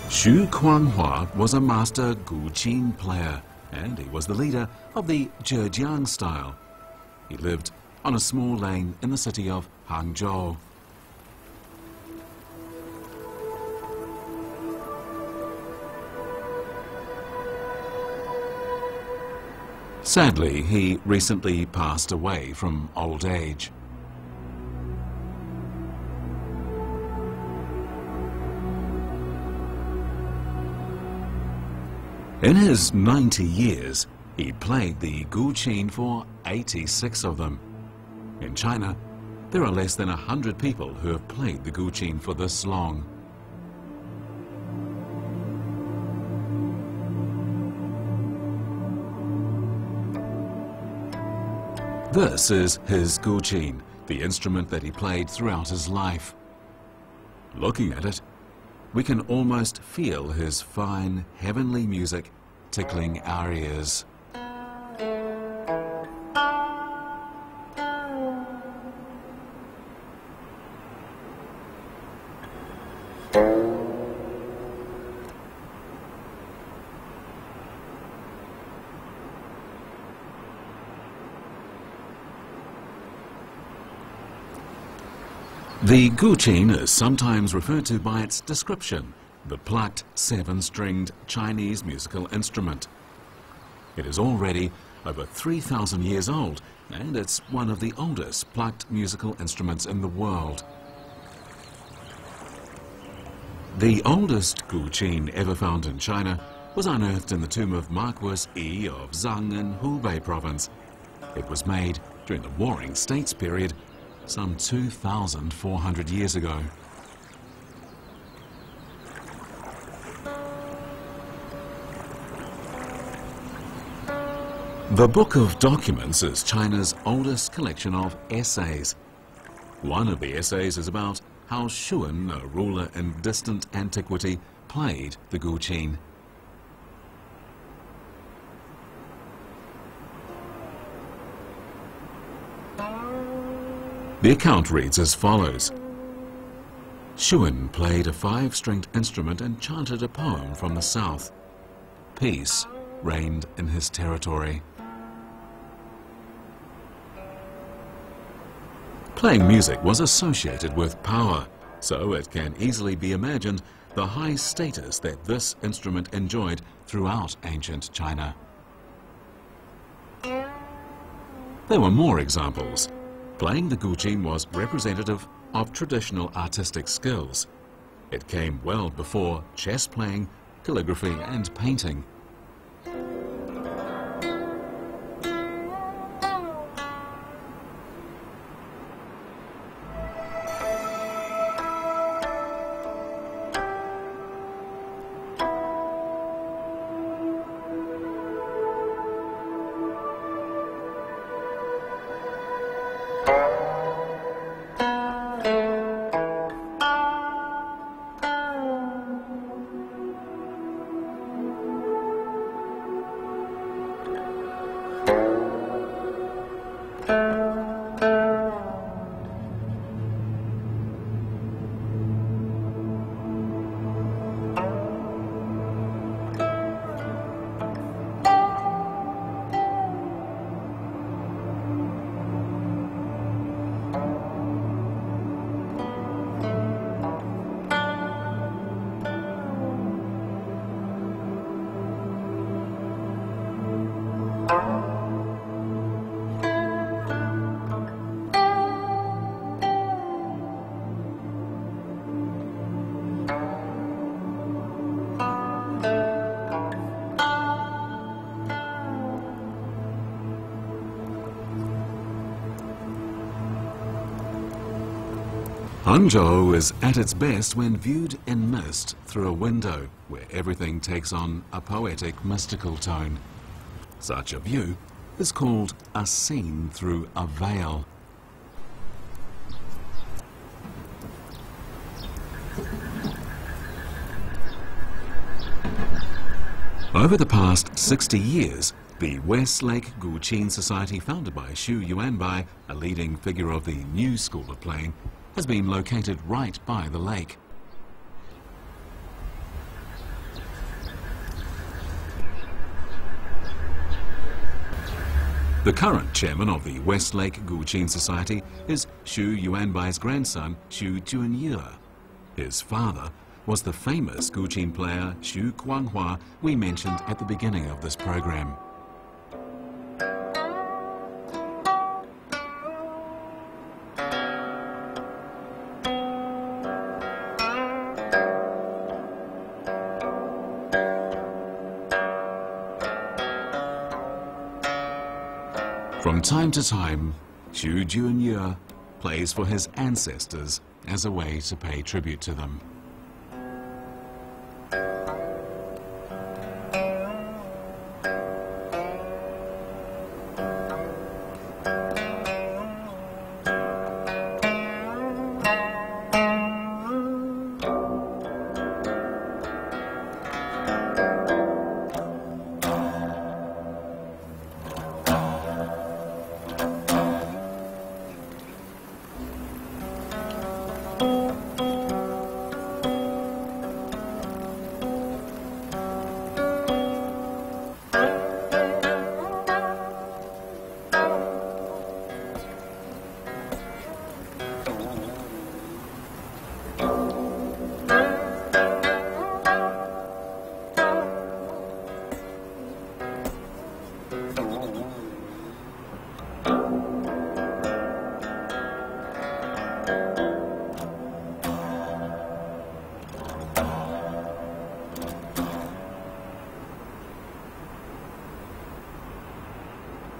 Xu Kuanghua was a master guqin player, and he was the leader of the Zhejiang style. He lived on a small lane in the city of Hangzhou. Sadly, he recently passed away from old age. In his 90 years, he played the guqin for 86 of them. In China, there are less than 100 people who have played the guqin for this long. This is his guqin, the instrument that he played throughout his life. Looking at it, we can almost feel his fine, heavenly music tickling our ears. The guqin is sometimes referred to by its description, the plucked seven-stringed Chinese musical instrument. It is already over 3,000 years old, and it's one of the oldest plucked musical instruments in the world. The oldest guqin ever found in China was unearthed in the tomb of Marquis Yi of Zhang in Hubei province. It was made during the Warring States period, some 2,400 years ago. The Book of Documents is China's oldest collection of essays. One of the essays is about how Shun, a ruler in distant antiquity, played the guqin. The account reads as follows. Shun played a five-stringed instrument and chanted a poem from the south. Peace reigned in his territory. Playing music was associated with power, so it can easily be imagined the high status that this instrument enjoyed throughout ancient China. There were more examples. Playing the guqin was representative of traditional artistic skills. It came well before chess playing, calligraphy and painting. Hangzhou is at its best when viewed in mist through a window where everything takes on a poetic, mystical tone. Such a view is called a scene through a veil. Over the past 60 years, the Westlake Guqin Society, founded by Xu Yuanbai, a leading figure of the new school of playing, has been located right by the lake. The current chairman of the Westlake Guqin Society is Xu Yuanbai's grandson, Xu Junye. His father was the famous Guqin player Xu Guanghua we mentioned at the beginning of this program. From time to time, Xu Junye plays for his ancestors as a way to pay tribute to them.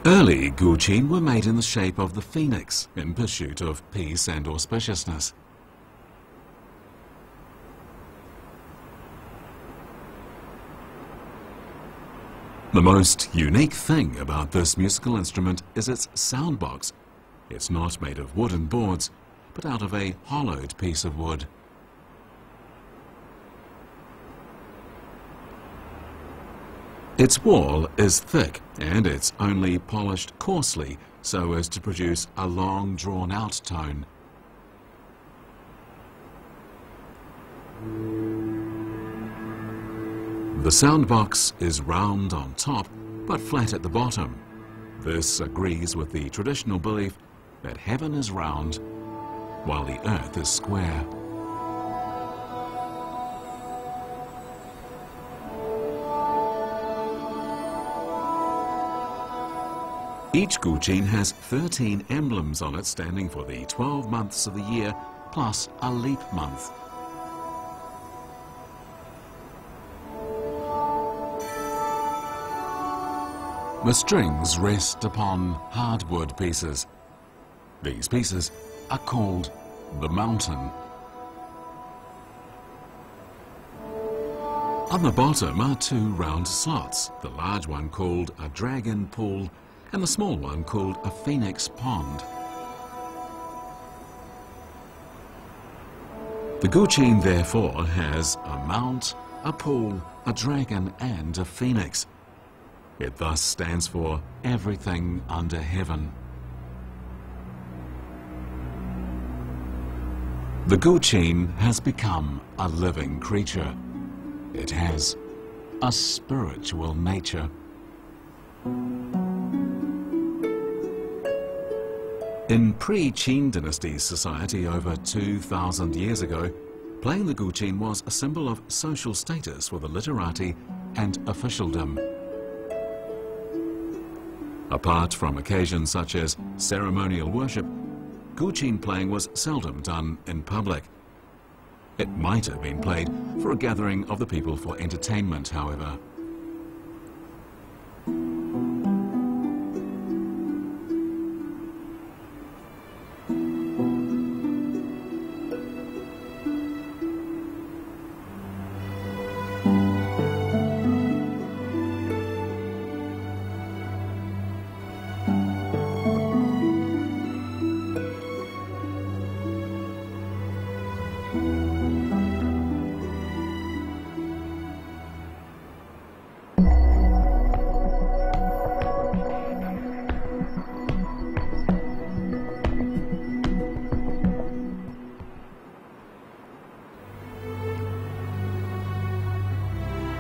Early Guqin were made in the shape of the phoenix in pursuit of peace and auspiciousness. The most unique thing about this musical instrument is its soundbox. It's not made of wooden boards, but out of a hollowed piece of wood. Its wall is thick and it's only polished coarsely so as to produce a long drawn-out tone. The soundbox is round on top but flat at the bottom. This agrees with the traditional belief that heaven is round while the earth is square. Each Guqin has 13 emblems on it standing for the 12 months of the year plus a leap month. The strings rest upon hardwood pieces. These pieces are called the mountain. On the bottom are two round slots, the large one called a dragon pool and the small one called a phoenix pond. The Guqin therefore has a mount, a pool, a dragon and a phoenix. It thus stands for everything under heaven. The Guqin has become a living creature. It has a spiritual nature. In pre-Qin dynasty society over 2,000 years ago, playing the Guqin was a symbol of social status for the literati and officialdom. Apart from occasions such as ceremonial worship, Guqin playing was seldom done in public. It might have been played for a gathering of the people for entertainment, however.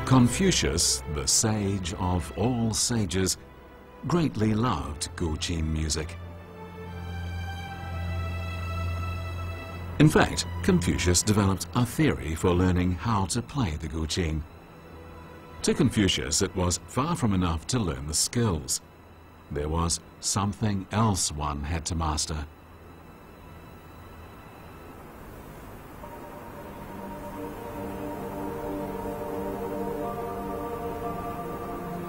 Confucius, the sage of all sages, greatly loved guqin music. In fact, Confucius developed a theory for learning how to play the guqin. To Confucius, it was far from enough to learn the skills. There was something else one had to master.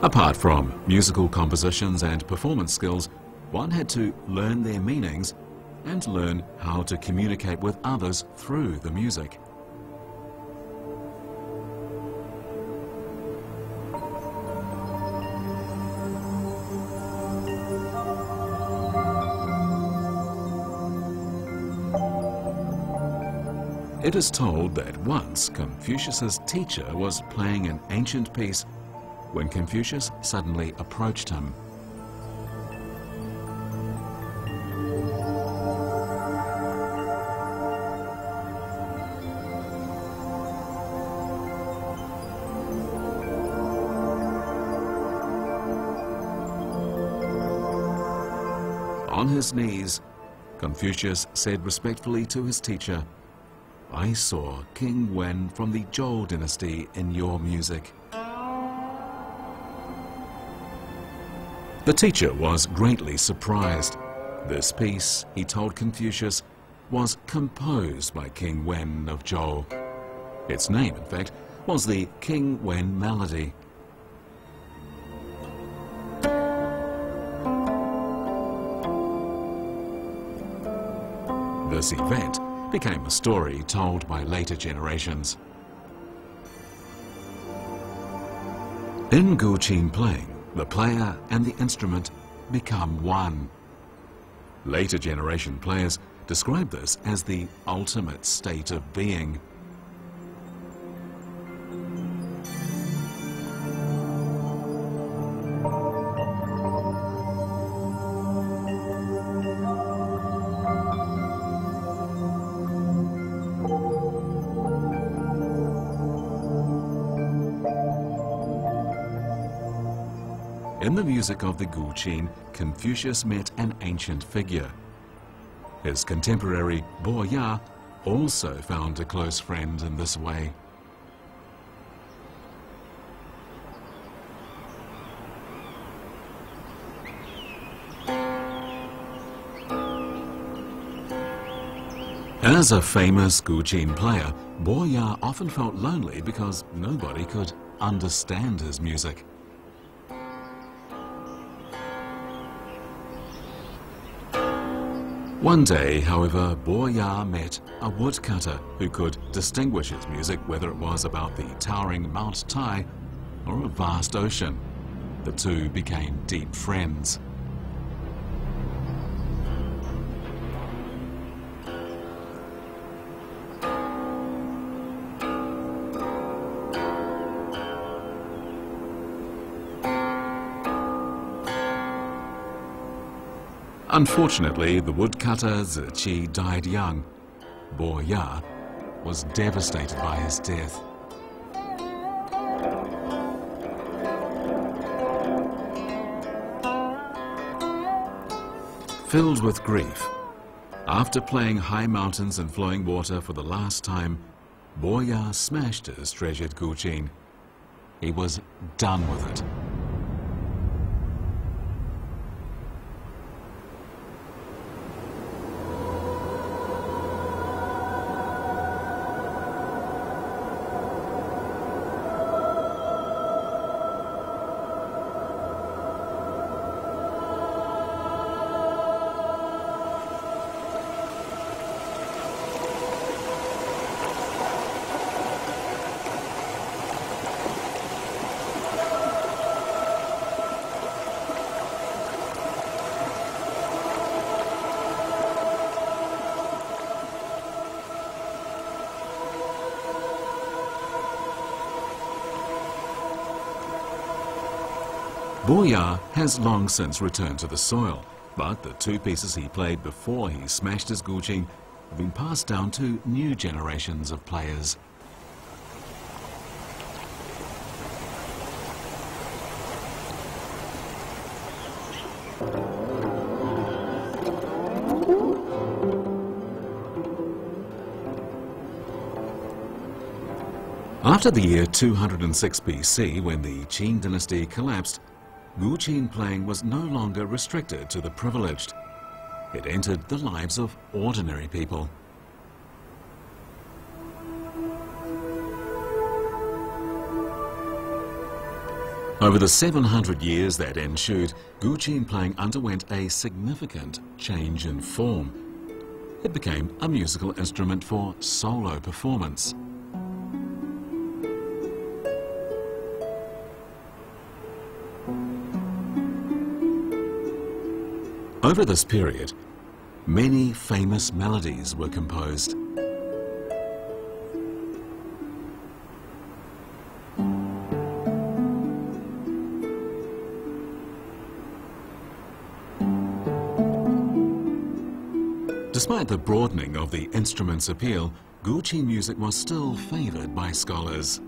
Apart from musical compositions and performance skills, one had to learn their meanings and learn how to communicate with others through the music. It is told that once Confucius's teacher was playing an ancient piece when Confucius suddenly approached him. On his knees, Confucius said respectfully to his teacher, "I saw King Wen from the Zhou dynasty in your music." The teacher was greatly surprised. This piece, he told Confucius, was composed by King Wen of Zhou. Its name, in fact, was the King Wen Melody. This event became a story told by later generations. In guqin playing, the player and the instrument become one. Later generation players describe this as the ultimate state of being. In the music of the guqin, Confucius met an ancient figure. His contemporary Bo Ya also found a close friend in this way. As a famous guqin player, Bo Ya often felt lonely because nobody could understand his music. One day, however, Bo Ya met a woodcutter who could distinguish his music whether it was about the towering Mount Tai or a vast ocean. The two became deep friends. Unfortunately, the woodcutter Ziqi died young. Bo Ya was devastated by his death. Filled with grief, after playing high mountains and flowing water for the last time, Bo Ya smashed his treasured guqin. He was done with it. Bo Ya has long since returned to the soil, but the two pieces he played before he smashed his guqin have been passed down to new generations of players. After the year 206 BC, when the Qin dynasty collapsed, guqin playing was no longer restricted to the privileged. It entered the lives of ordinary people. Over the 700 years that ensued, guqin playing underwent a significant change in form. It became a musical instrument for solo performance. Over this period, many famous melodies were composed. Despite the broadening of the instrument's appeal, guqin music was still favored by scholars.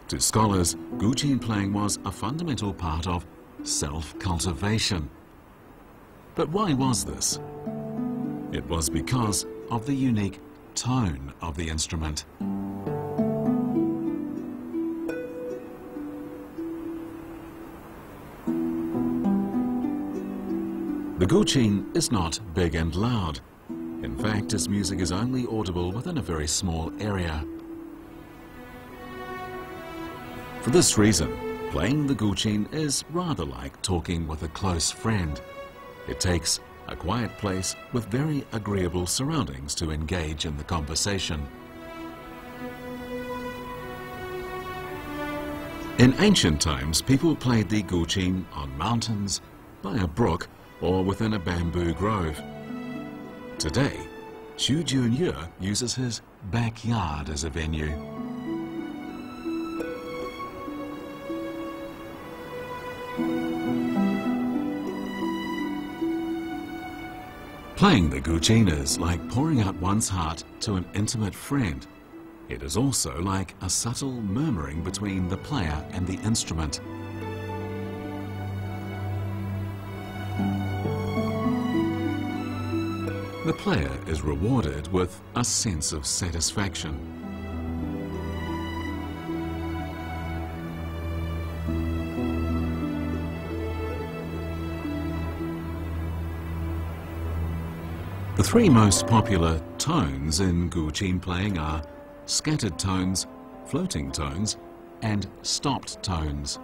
To scholars, guqin playing was a fundamental part of self-cultivation. But why was this? It was because of the unique tone of the instrument. The guqin is not big and loud. In fact, its music is only audible within a very small area. For this reason, playing the guqin is rather like talking with a close friend. It takes a quiet place with very agreeable surroundings to engage in the conversation. In ancient times, people played the guqin on mountains, by a brook, or within a bamboo grove. Today, Xu Junye uses his backyard as a venue. Playing the guqin is like pouring out one's heart to an intimate friend. It is also like a subtle murmuring between the player and the instrument. The player is rewarded with a sense of satisfaction. The three most popular tones in guqin playing are scattered tones, floating tones, and stopped tones.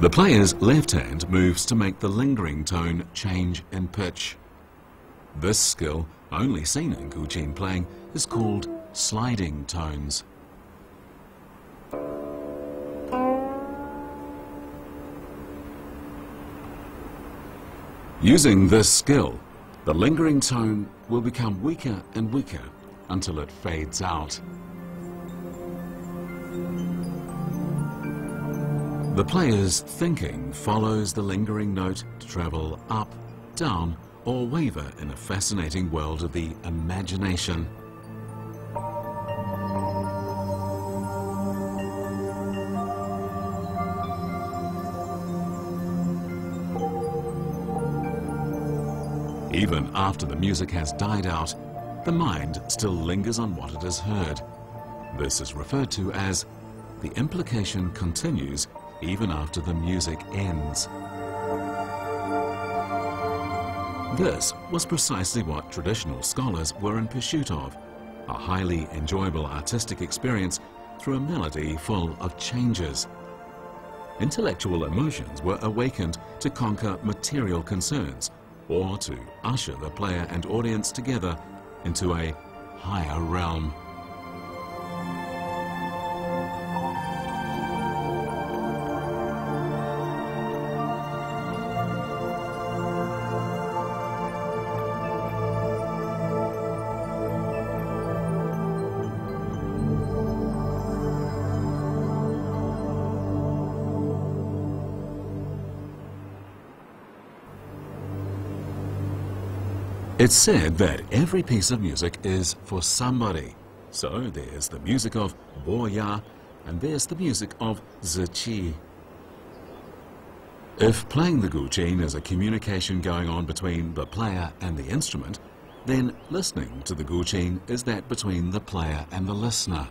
The player's left hand moves to make the lingering tone change in pitch. This skill, only seen in guqin playing, is called sliding tones. Using this skill, the lingering tone will become weaker and weaker until it fades out. The player's thinking follows the lingering note to travel up, down, or waver in a fascinating world of the imagination. Even after the music has died out, the mind still lingers on what it has heard. This is referred to as the implication continues even after the music ends. This was precisely what traditional scholars were in pursuit of, a highly enjoyable artistic experience through a melody full of changes. Intellectual emotions were awakened to conquer material concerns, or to usher the player and audience together into a higher realm. It's said that every piece of music is for somebody, So there's the music of Bo Ya, and there's the music of Ziqi. If playing the guqin is a communication going on between the player and the instrument, then listening to the guqin is that between the player and the listener.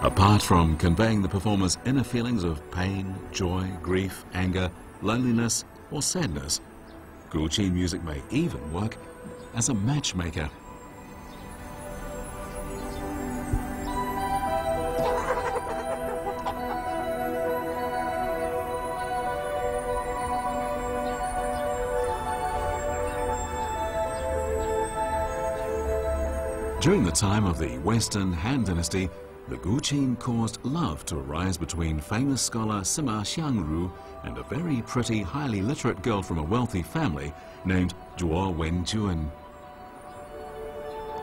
Apart from conveying the performer's inner feelings of pain, joy, grief, anger, loneliness, or sadness, guqin music may even work as a matchmaker. During the time of the Western Han Dynasty, the guqin caused love to arise between famous scholar Sima Xiangru and a very pretty, highly literate girl from a wealthy family named Zhuo Wenjuan.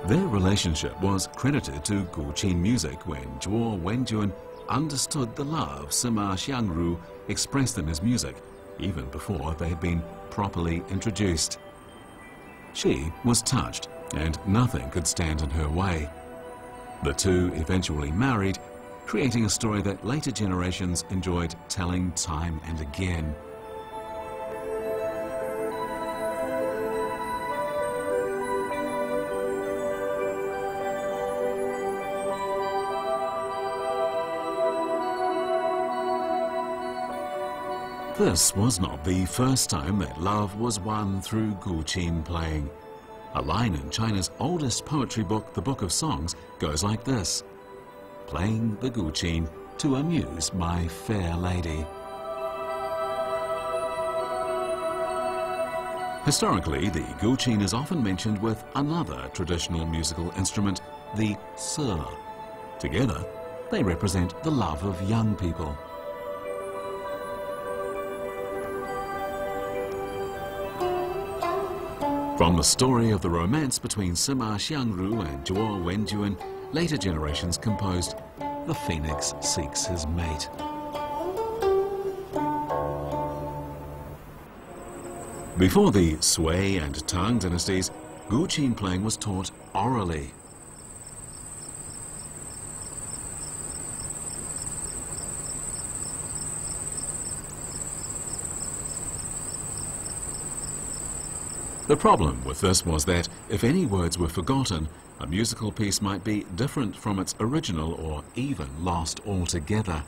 Their relationship was credited to guqin music when Zhuo Wenjuan understood the love Sima Xiangru expressed in his music, even before they had been properly introduced. She was touched, and nothing could stand in her way. The two eventually married, creating a story that later generations enjoyed telling time and again. This was not the first time that love was won through guqin playing. A line in China's oldest poetry book, the Book of Songs, goes like this: "Playing the guqin to amuse my fair lady." Historically, the guqin is often mentioned with another traditional musical instrument, the se. Together, they represent the love of young people. From the story of the romance between Sima Xiangru and Zhuo Wenjuan, later generations composed "The Phoenix Seeks His Mate." Before the Sui and Tang dynasties, guqin playing was taught orally. The problem with this was that if any words were forgotten, a musical piece might be different from its original or even lost altogether.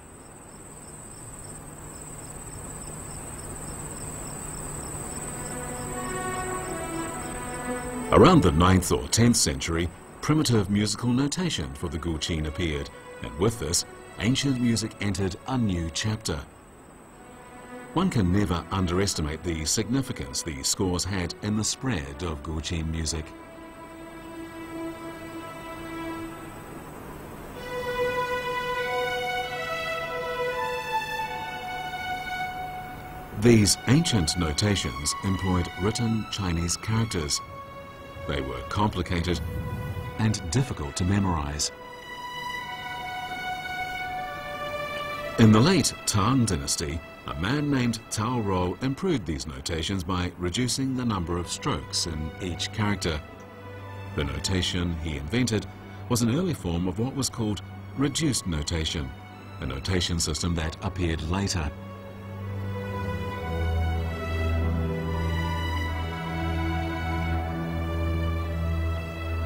Around the 9th or 10th century, primitive musical notation for the guqin appeared, and with this, ancient music entered a new chapter. One can never underestimate the significance the scores had in the spread of guqin music. These ancient notations employed written Chinese characters. They were complicated and difficult to memorize. In the late Tang dynasty, a man named Cao Rou improved these notations by reducing the number of strokes in each character. The notation he invented was an early form of what was called reduced notation, a notation system that appeared later.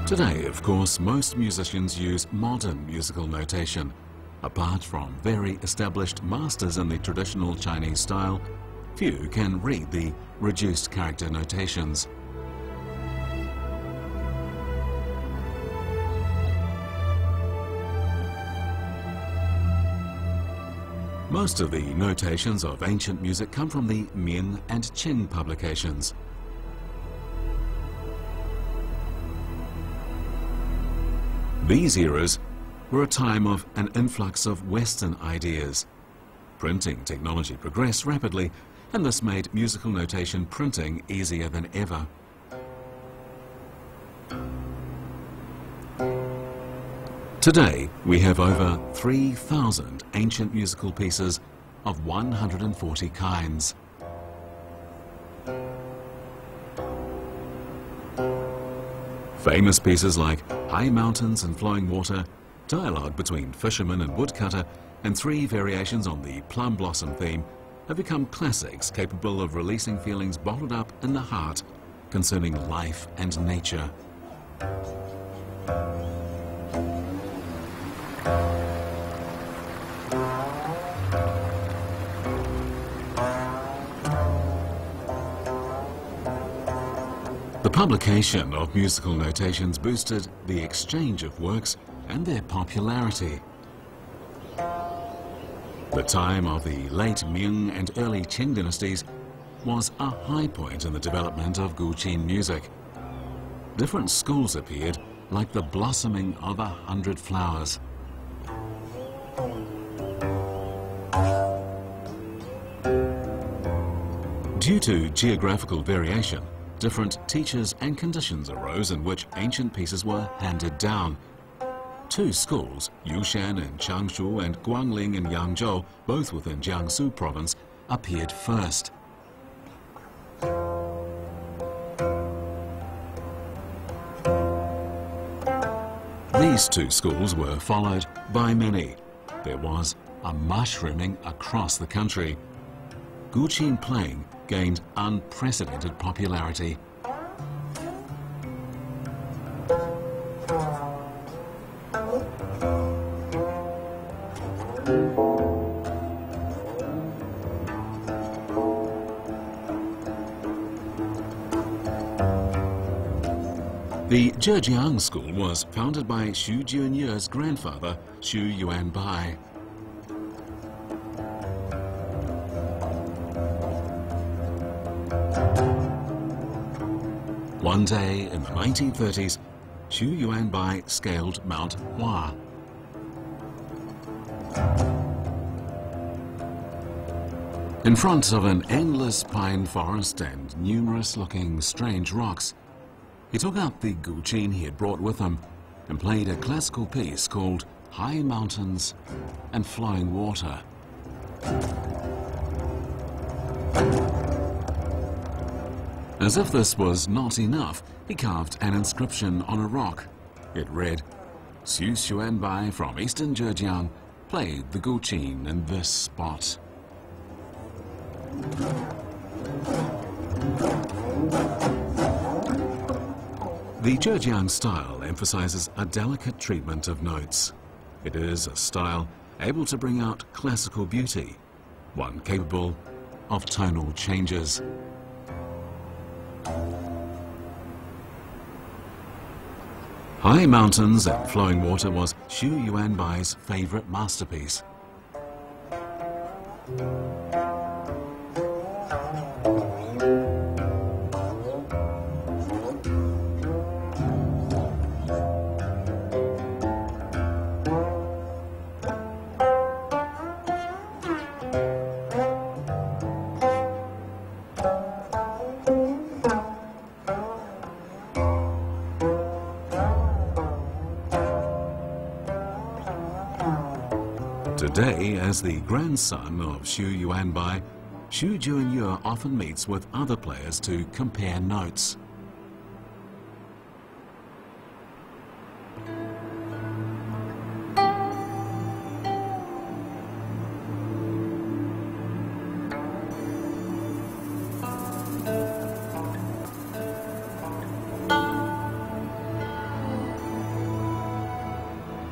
Today, of course, most musicians use modern musical notation. Apart from very established masters in the traditional Chinese style, few can read the reduced character notations. Most of the notations of ancient music come from the Ming and Qing publications. These eras were a time of an influx of Western ideas. Printing technology progressed rapidly, and this made musical notation printing easier than ever. Today, we have over 3,000 ancient musical pieces of 140 kinds. Famous pieces like High Mountains and Flowing Water, dialogue between fisherman and woodcutter, and 3 variations on the plum blossom theme have become classics capable of releasing feelings bottled up in the heart concerning life and nature. The publication of musical notations boosted the exchange of works and their popularity. The time of the late Ming and early Qing dynasties was a high point in the development of Guqin music. Different schools appeared like the blossoming of 100 flowers. Due to geographical variation, different teachers and conditions arose in which ancient pieces were handed down. 2 schools, Yushan in Changshu and Guangling in Yangzhou, both within Jiangsu province, appeared first. These 2 schools were followed by many. There was a mushrooming across the country. Guqin playing gained unprecedented popularity. The Zhejiang school was founded by Xu Jianyu's grandfather, Xu Yuanbai. One day in the 1930s, Xu Yuanbai scaled Mount Hua. In front of an endless pine forest and numerous-looking strange rocks, he took out the Guqin he had brought with him and played a classical piece called High Mountains and Flowing Water. As if this was not enough, he carved an inscription on a rock. It read, Xu Xuanbai from Eastern Zhejiang played the Guqin in this spot. The Zhejiang style emphasizes a delicate treatment of notes. It is a style able to bring out classical beauty, one capable of tonal changes. High Mountains and Flowing Water was Xu Yuanbai's favorite masterpiece. Today, as the grandson of Xu Yuanbai, Xu Jianyu often meets with other players to compare notes.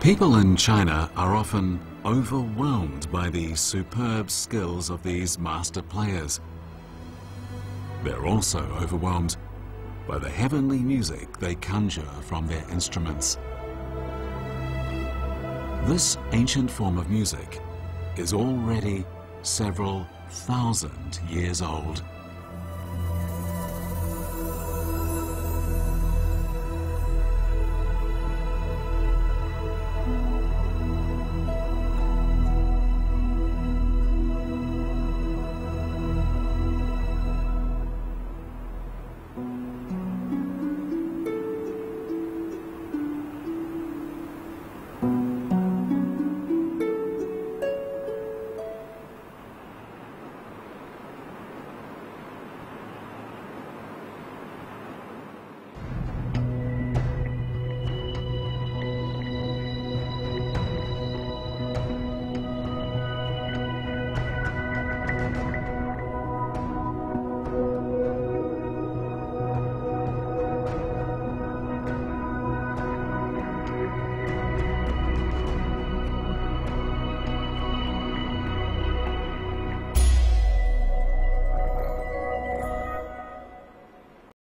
People in China are often overwhelmed by the superb skills of these master players. They're also overwhelmed by the heavenly music they conjure from their instruments. This ancient form of music is already several thousand years old.